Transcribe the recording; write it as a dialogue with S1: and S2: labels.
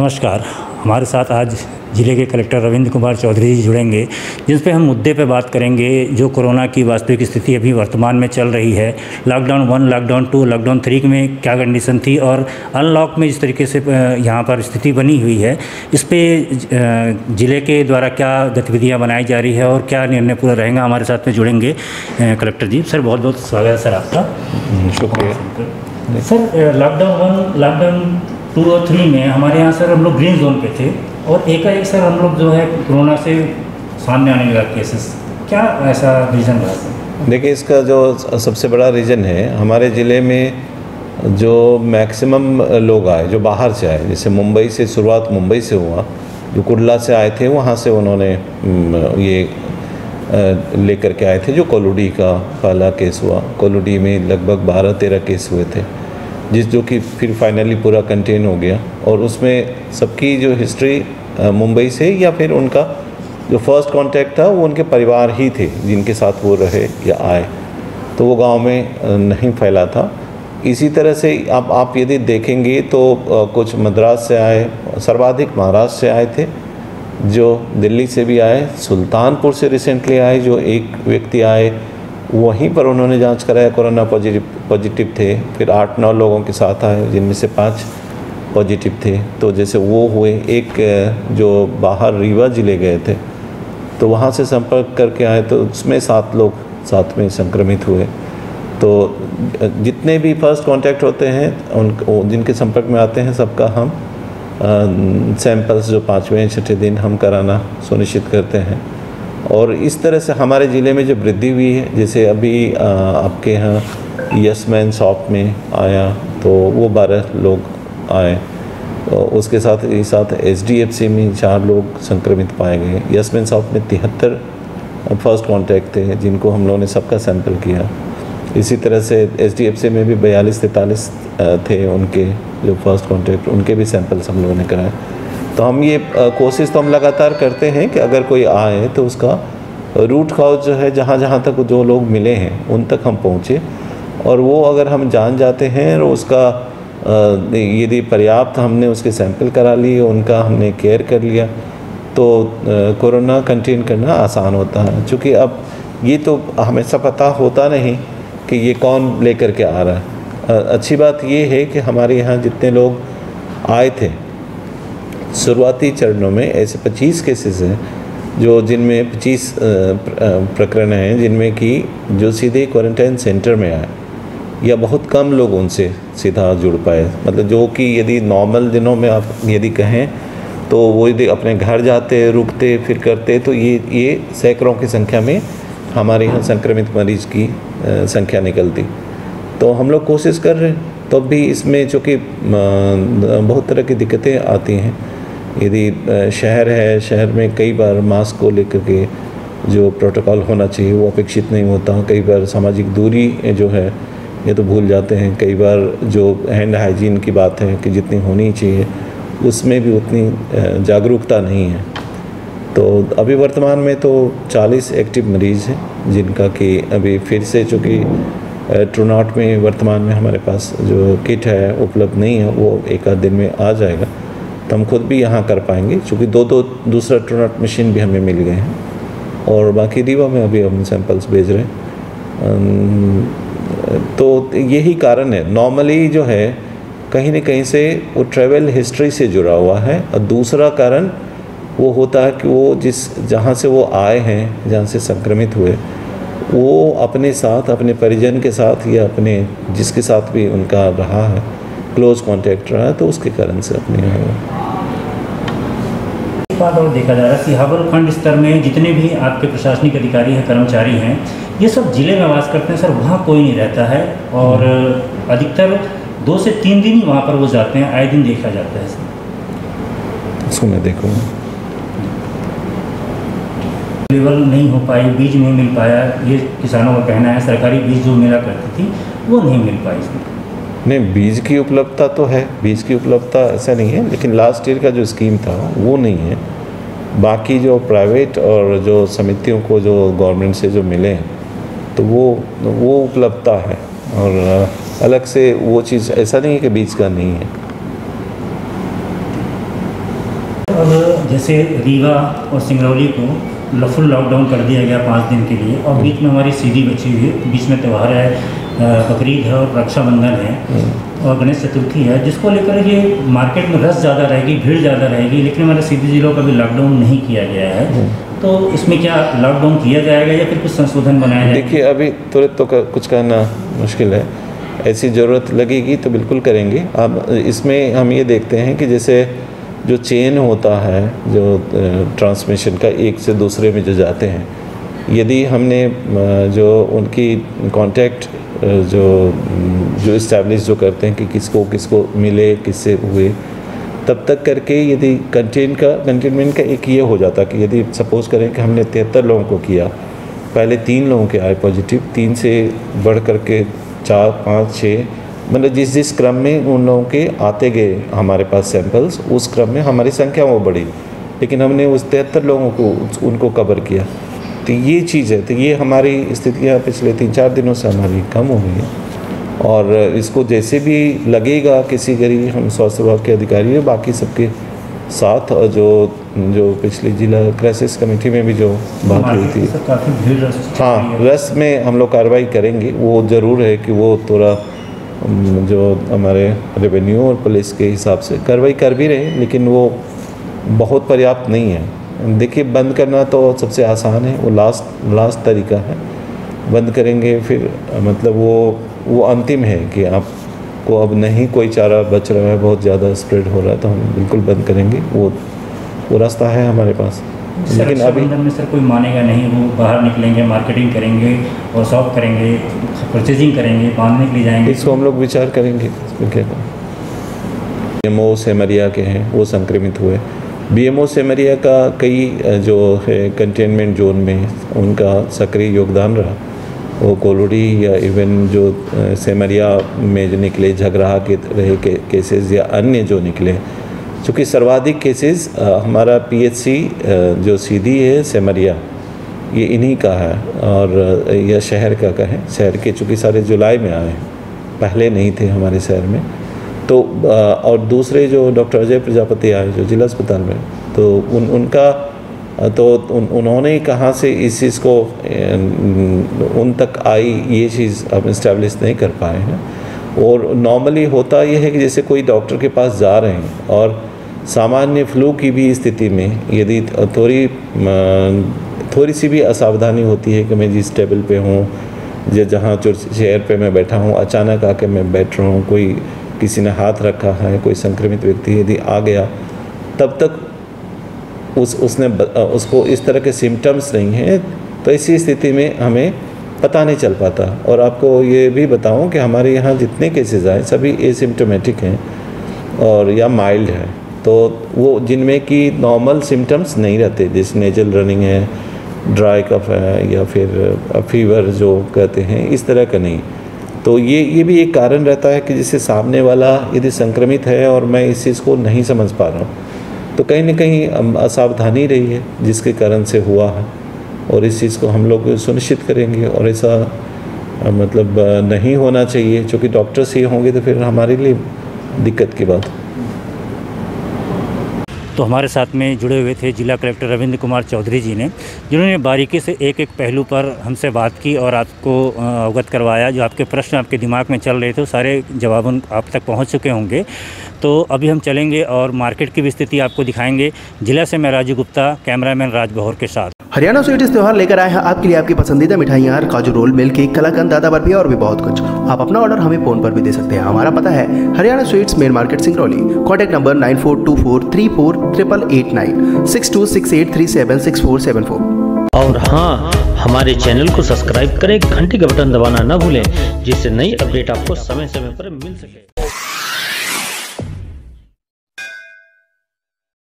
S1: नमस्कार। हमारे साथ आज ज़िले के कलेक्टर रविंद्र कुमार चौधरी जी जुड़ेंगे, जिस पे हम मुद्दे पे बात करेंगे जो कोरोना की वास्तविक स्थिति अभी वर्तमान में चल रही है। लॉकडाउन 1, लॉकडाउन 2, लॉकडाउन 3 में क्या कंडीशन थी और अनलॉक में जिस तरीके से यहाँ पर स्थिति बनी हुई है, इस पे ज़िले के द्वारा क्या गतिविधियाँ बनाई जा रही है और क्या निर्णय पूरा रहेगा। हमारे साथ में जुड़ेंगे कलेक्टर जी। सर बहुत बहुत स्वागत है सर आपका।
S2: शुक्रिया।
S1: सर लॉकडाउन 1, लॉकडाउन 2 और 3 में हमारे यहाँ सर हम लोग ग्रीन जोन पे थे और एकाएक सर हम लोग जो है कोरोना से सामने आने लगा केसेस। क्या ऐसा रीज़न रहा सर?
S2: देखिए, इसका जो सबसे बड़ा रीज़न है, हमारे ज़िले में जो मैक्सिमम लोग आए जो बाहर से आए, जैसे मुंबई से शुरुआत मुंबई से हुआ, जो कुर्ला से आए थे वहाँ से उन्होंने ये लेकर के आए थे। जो कोलुडी का पहला केस हुआ, कोलुडी में लगभग 12-13 केस हुए थे, जो कि फिर फाइनली पूरा कंटेन हो गया। और उसमें सबकी जो हिस्ट्री मुंबई से या फिर उनका जो फर्स्ट कांटेक्ट था वो उनके परिवार ही थे जिनके साथ वो रहे या आए, तो वो गांव में नहीं फैला था। इसी तरह से अब आप यदि देखेंगे तो कुछ मद्रास से आए, सर्वाधिक महाराष्ट्र से आए थे, जो दिल्ली से भी आए, सुल्तानपुर से रिसेंटली आए जो एक व्यक्ति आए, वहीं पर उन्होंने जांच कराया, कोरोना पॉजिटिव थे। फिर 8-9 लोगों के साथ आए जिनमें से 5 पॉजिटिव थे। तो जैसे वो हुए, एक जो बाहर रीवा ज़िले गए थे तो वहाँ से संपर्क करके आए, तो उसमें 7 लोग साथ में संक्रमित हुए। तो जितने भी फर्स्ट कांटेक्ट होते हैं उन जिनके संपर्क में आते हैं सबका हम सैंपल्स जो 5वें 6ठे दिन हम कराना सुनिश्चित करते हैं। और इस तरह से हमारे ज़िले में जो वृद्धि हुई है, जैसे अभी आपके यहाँ यस-मैन शॉप में आया तो वो 12 लोग आए, उसके साथ ही साथ SDFC में 4 लोग संक्रमित पाए गए। यस-मैन शॉप में 73 फर्स्ट कांटेक्ट थे जिनको हम लोगों ने सबका सैंपल किया। इसी तरह से SDFC में भी 42-43 थे उनके जो फर्स्ट कांटेक्ट, उनके भी सैंपल्स हम लोगों ने कराए। तो हम ये कोशिश तो हम लगातार करते हैं कि अगर कोई आए तो उसका रूट कॉज जो है, जहाँ जहाँ तक जो लोग मिले हैं उन तक हम पहुँचे, और वो अगर हम जान जाते हैं और उसका यदि पर्याप्त हमने उसके सैंपल करा लिए, उनका हमने केयर कर लिया, तो कोरोना कंटेन करना आसान होता है। चूँकि अब ये तो हमेशा पता होता नहीं कि ये कौन लेकर के आ रहा है। अच्छी बात ये है कि हमारे यहाँ जितने लोग आए थे शुरुआती चरणों में, ऐसे 25 केसेस हैं जो जिनमें 25 प्रकरण हैं जिनमें कि जो सीधे क्वारंटाइन सेंटर में आए, या बहुत कम लोग उनसे सीधा जुड़ पाए। मतलब जो कि यदि नॉर्मल दिनों में आप यदि कहें तो वो यदि अपने घर जाते, रुकते, फिर करते, तो ये सैकड़ों की संख्या में हमारे यहाँ संक्रमित मरीज की संख्या निकलती। तो हम लोग कोशिश कर रहे हैं, तो भी इसमें चूँकि बहुत तरह की दिक्कतें आती हैं। यदि शहर है, शहर में कई बार मास्क को लेकर के जो प्रोटोकॉल होना चाहिए वो अपेक्षित नहीं होता। कई बार सामाजिक दूरी जो है ये तो भूल जाते हैं। कई बार जो हैंड हाइजीन की बात है कि जितनी होनी चाहिए उसमें भी उतनी जागरूकता नहीं है। तो अभी वर्तमान में तो 40 एक्टिव मरीज़ हैं जिनका कि अभी फिर से, चूँकि ट्रू नॉट में वर्तमान में हमारे पास जो किट है उपलब्ध नहीं है, वो एक आध दिन में आ जाएगा, तो हम खुद भी यहाँ कर पाएंगे। चूँकि दूसरा ट्रू नॉट मशीन भी हमें मिल गए हैं, और बाकी रीवा में अभी हम सैंपल्स भेज रहे हैं। तो यही कारण है। नॉर्मली जो है कहीं न कहीं से वो ट्रैवल हिस्ट्री से जुड़ा हुआ है, और दूसरा कारण वो होता है कि वो जहाँ से वो आए हैं, जहाँ से संक्रमित हुए, वो अपने साथ, अपने परिजन के साथ या अपने जिसके साथ भी उनका रहा है, क्लोज कांटेक्ट रहा है, तो उसके कारण से अपने
S1: बात और देखा जा रहा है कि हर खंड स्तर में जितने भी आपके प्रशासनिक अधिकारी हैं, कर्मचारी हैं, ये सब जिले में वास करते हैं सर। वहाँ कोई नहीं रहता है और अधिकतर 2 से 3 दिन ही वहाँ पर वो जाते हैं, आए दिन देखा जाता है सर।
S2: इसको मैं देखूँगा,
S1: लेवल नहीं हो पाई, बीज नहीं मिल पाया, ये किसानों का कहना है। सरकारी बीज जो मिला करती थी वो नहीं मिल पाई इसमें।
S2: नहीं, बीज की उपलब्धता तो है, बीज की उपलब्धता ऐसा नहीं है, लेकिन लास्ट ईयर का जो स्कीम था वो नहीं है। बाकी जो प्राइवेट और जो समितियों को जो गवर्नमेंट से जो मिले हैं तो वो उपलब्धता है, और अलग से वो चीज़ ऐसा नहीं है कि बीज का नहीं है।
S1: जैसे रीवा और सिंगरौली को फुल लॉकडाउन कर दिया गया 5 दिन के लिए, और बीच में हमारी सीधी बची हुई है, बीच में त्यौहार है, बकरीद है और रक्षाबंधन है और गणेश चतुर्थी है, जिसको लेकर ये मार्केट में रस ज़्यादा रहेगी, भीड़ ज़्यादा रहेगी, लेकिन हमारे सीधी जिलों का भी लॉकडाउन नहीं किया गया है। तो इसमें क्या लॉकडाउन किया जाएगा या फिर कुछ संशोधन बनाया जाएगा?
S2: देखिए, अभी तुरंत तो कुछ कहना मुश्किल है, ऐसी ज़रूरत लगेगी तो बिल्कुल करेंगे। अब इसमें हम ये देखते हैं कि जैसे जो चेन होता है, जो ट्रांसमिशन का एक से दूसरे में जो जाते हैं, यदि हमने जो उनकी कांटेक्ट जो इस्टेब्लिश जो करते हैं कि किसको मिले, किससे हुए, तब तक करके यदि कंटेनमेंट का एक ये हो जाता कि यदि सपोज़ करें कि हमने 73 लोगों को किया, पहले 3 लोगों के आए पॉजिटिव, 3 से बढ़ करके 4, 5, 6, मतलब जिस क्रम में उन लोगों के आते गए हमारे पास सैंपल्स, उस क्रम में हमारी संख्या वो बढ़ी, लेकिन हमने उस 73 लोगों को उनको कवर किया। तो ये चीज़ है, तो ये हमारी स्थितियाँ पिछले 3-4 दिनों से हमारी कम हो गई है, और इसको जैसे भी लगेगा किसी गरीब हम स्वास्थ्य विभाग के अधिकारी है, बाकी सबके साथ, और जो पिछली जिला क्राइसिस कमेटी में भी जो बात हुई थी, हाँ, रस में हम लोग कार्रवाई करेंगे। वो ज़रूर है कि वो थोड़ा जो हमारे रेवेन्यू और पुलिस के हिसाब से कार्रवाई कर भी रहे, लेकिन वो बहुत पर्याप्त नहीं है। देखिए, बंद करना तो सबसे आसान है, वो लास्ट तरीका है। बंद करेंगे फिर मतलब वो अंतिम है कि आपको अब नहीं कोई चारा बच रहा है, बहुत ज़्यादा स्प्रेड हो रहा है, तो हम बिल्कुल बंद करेंगे। वो रास्ता है हमारे पास, लेकिन अभी
S1: में सर कोई मानेगा नहीं, वो बाहर निकलेंगे, मार्केटिंग करेंगे और शॉप करेंगे, परचेजिंग करेंगे, बांधने के लिए जाएंगे।
S2: इसको हम लोग विचार करेंगे। BMO सेमरिया के हैं, वो संक्रमित हुए। BMO सेमरिया का कई जो है कंटेनमेंट जोन में उनका सक्रिय योगदान रहा। वो कोलोडी या इवन जो सेमरिया में जो निकले, झगराहा के रहे केसेस या अन्य जो निकले, चूँकि सर्वाधिक केसेस हमारा PHC जो सीधी है सेमरिया, ये इन्हीं का है, और यह शहर का कहें, शहर के चूँकि सारे जुलाई में आए, पहले नहीं थे हमारे शहर में। तो और दूसरे जो डॉक्टर अजय प्रजापति आए जो जिला अस्पताल में, तो उन्होंने कहाँ से इस चीज़ को उन तक आई, ये चीज़ अब इस्टेब्लिश नहीं कर पाए हैं। और नॉर्मली होता ये है कि जैसे कोई डॉक्टर के पास जा रहे हैं और सामान्य फ्लू की भी स्थिति में यदि थोड़ी सी भी असावधानी होती है कि मैं जिस टेबल पे हूँ या जहाँ चेयर पे मैं बैठा हूँ, अचानक आके मैं बैठ रहा हूँ, कोई किसी ने हाथ रखा है, कोई संक्रमित व्यक्ति यदि आ गया, तब तक उसको इस तरह के सिम्टम्स नहीं हैं, तो ऐसी स्थिति में हमें पता नहीं चल पाता। और आपको ये भी बताऊं कि हमारे यहाँ जितने केसेस आए सभी एसिम्टोमेटिक हैं और या माइल्ड हैं, तो वो जिनमें कि नॉर्मल सिम्टम्स नहीं रहते, जैसे नेजल रनिंग है, ड्राई कफ है, या फिर फीवर जो कहते हैं, इस तरह का नहीं। तो ये भी एक कारण रहता है कि जिससे सामने वाला यदि संक्रमित है और मैं इस चीज़ को नहीं समझ पा रहा हूँ, तो कहीं ना कहीं असावधानी रही है जिसके कारण से हुआ है, और इस चीज़ को हम लोग सुनिश्चित करेंगे। और ऐसा मतलब नहीं होना चाहिए, क्योंकि डॉक्टर्स ही होंगे तो फिर हमारे लिए दिक्कत की बात।
S1: तो हमारे साथ में जुड़े हुए थे जिला कलेक्टर रविंद्र कुमार चौधरी जी ने, जिन्होंने बारीकी से एक एक पहलू पर हमसे बात की और आपको अवगत करवाया। जो आपके प्रश्न आपके दिमाग में चल रहे थे, सारे जवाब आप तक पहुंच चुके होंगे। तो अभी हम चलेंगे और मार्केट की भी स्थिति आपको दिखाएंगे। जिला से मैं राजू गुप्ता, कैमरामैन राज बहौर के साथ।
S3: हरियाणा स्वीट्स त्योहार लेकर आए हैं आपके लिए आपकी पसंदीदा मिठाइयाँ, काजू रोल, मिल्क केक, कलाकंद, दादा बर्फी और भी बहुत कुछ। आप अपना ऑर्डर हमें फोन पर भी दे सकते हैं। हमारा पता है Haryana sweets, main market, Singrauli. Contact number 9424348889 6268376474।
S4: और हाँ, हमारे चैनल को सब्सक्राइब करें, घंटी का बटन दबाना न भूलें, जिससे नई अपडेट आपको समय समय पर मिल सके।